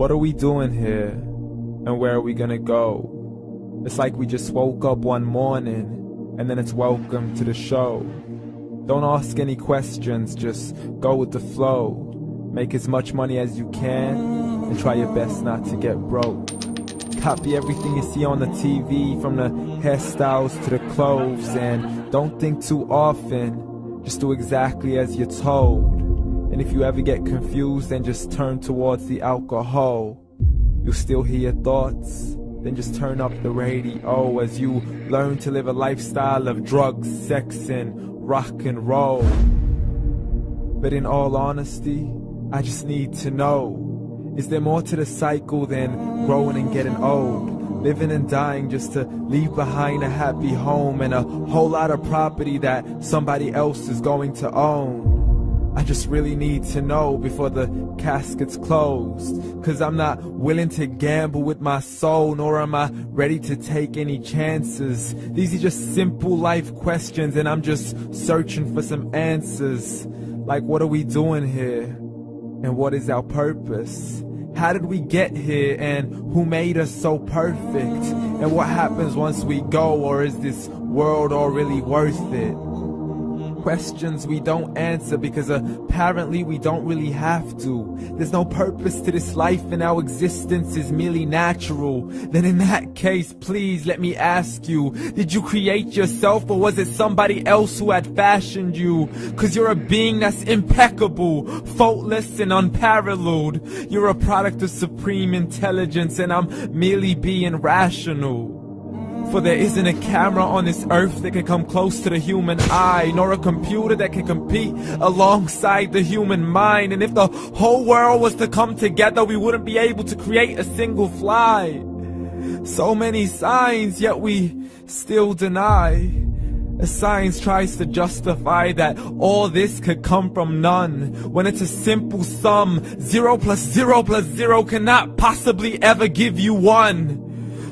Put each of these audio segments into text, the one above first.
What are we doing here? And where are we gonna go? It's like we just woke up one morning, and then it's welcome to the show. Don't ask any questions, just go with the flow. Make as much money as you can, and try your best not to get broke. Copy everything you see on the TV, from the hairstyles to the clothes, and don't think too often, just do exactly as you're told. And if you ever get confused, then just turn towards the alcohol. You'll still hear your thoughts, then just turn up the radio as you learn to live a lifestyle of drugs, sex, and rock and roll. But in all honesty, I just need to know, is there more to the cycle than growing and getting old? Living and dying just to leave behind a happy home and a whole lot of property that somebody else is going to own. I just really need to know before the casket's closed, 'cause I'm not willing to gamble with my soul, nor am I ready to take any chances. These are just simple life questions, and I'm just searching for some answers. Like, what are we doing here? And what is our purpose? How did we get here, and who made us so perfect? And what happens once we go, or is this world all really worth it? Questions we don't answer because apparently we don't really have to. There's no purpose to this life and our existence is merely natural. Then in that case, please let me ask you, did you create yourself, or was it somebody else who had fashioned you? 'Cause you're a being that's impeccable, faultless and unparalleled. You're a product of supreme intelligence, and I'm merely being rational. For there isn't a camera on this earth that can come close to the human eye, nor a computer that can compete alongside the human mind. And if the whole world was to come together, we wouldn't be able to create a single fly. So many signs, yet we still deny. As science tries to justify that all this could come from none, when it's a simple sum. 0 plus 0 plus 0 cannot possibly ever give you 1.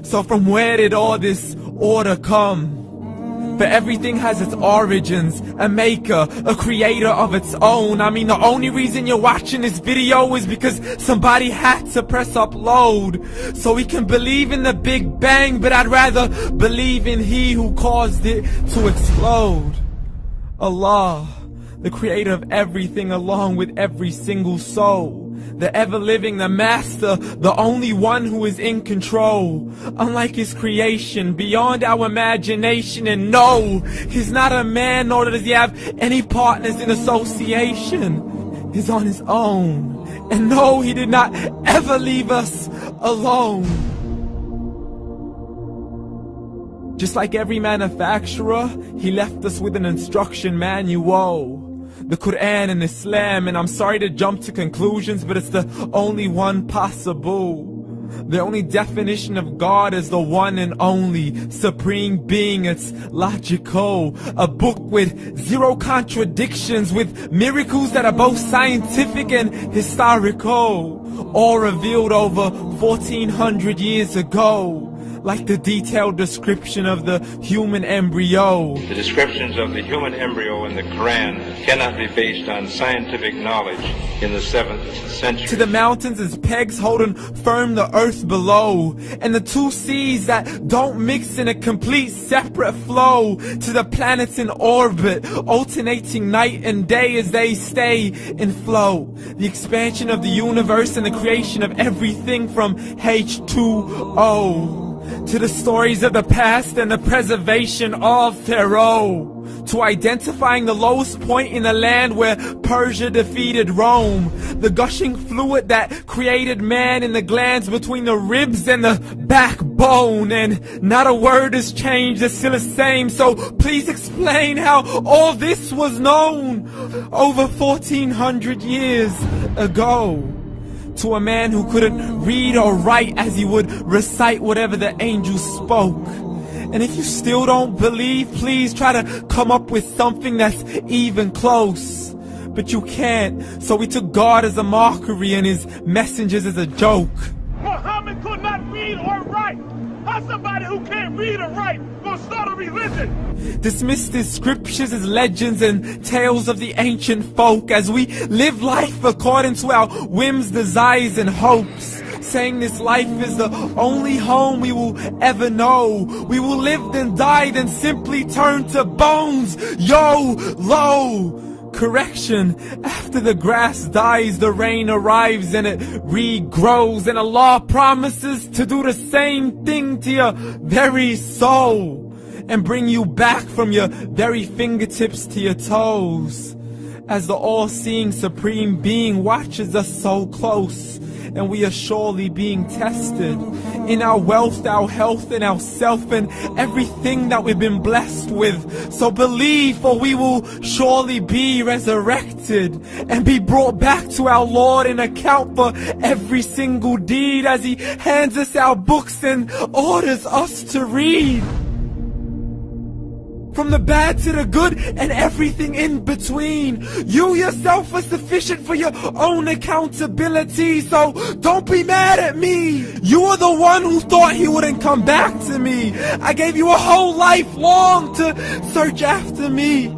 So from where did all this order come? For everything has its origins, a maker, a creator of its own. I mean, the only reason you're watching this video is because somebody had to press upload, so we can believe in the Big Bang, but I'd rather believe in He who caused it to explode. Allah, the creator of everything, along with every single soul. The ever-living, the master, the only one who is in control. Unlike his creation, beyond our imagination. And no, he's not a man, nor does he have any partners in association. He's on his own. And no, he did not ever leave us alone. Just like every manufacturer, he left us with an instruction manual. The Quran and Islam, and I'm sorry to jump to conclusions, but it's the only one possible. The only definition of God is the one and only supreme being. It's logical, a book with 0 contradictions, with miracles that are both scientific and historical, all revealed over 1400 years ago. Like the detailed description of the human embryo. The descriptions of the human embryo in the Quran cannot be based on scientific knowledge in the 7th century. To the mountains as pegs holding firm the earth below, and the 2 seas that don't mix in a complete separate flow. To the planets in orbit, alternating night and day as they stay in flow. The expansion of the universe and the creation of everything from H2O. To the stories of the past and the preservation of Pharaoh. To identifying the lowest point in the land where Persia defeated Rome. The gushing fluid that created man in the glands between the ribs and the backbone. And not a word has changed, it's still the same. So please explain how all this was known over 1400 years ago. To a man who couldn't read or write, as he would recite whatever the angels spoke. And if you still don't believe, please try to come up with something that's even close. But you can't, so we took God as a mockery and his messengers as a joke. Muhammad could not read or write. How's somebody who can't read or write gonna start a religion? Dismissed his scriptures as legends and tales of the ancient folk, as we live life according to our whims, desires and hopes. saying this life is the only home we will ever know. We will live then die, then simply turn to bones. YOLO! Correction, after the grass dies, the rain arrives and it regrows, and Allah promises to do the same thing to your very soul and bring you back from your very fingertips to your toes, as the all-seeing supreme being watches us so close, and we are surely being tested in our wealth, our health, and our self, and everything that we've been blessed with. So believe, for we will surely be resurrected and be brought back to our Lord and account for every single deed, as He hands us our books and orders us to read. From the bad to the good and everything in between. You yourself are sufficient for your own accountability, so don't be mad at me. You are the one who thought He wouldn't come back to me. I gave you a whole life long to search after me,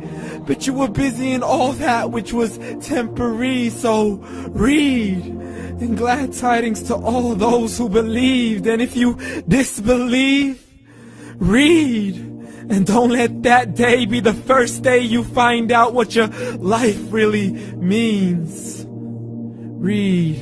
but you were busy in all that which was temporary. So read, and glad tidings to all those who believed. And if you disbelieve, read. And don't let that day be the first day you find out what your life really means. Read.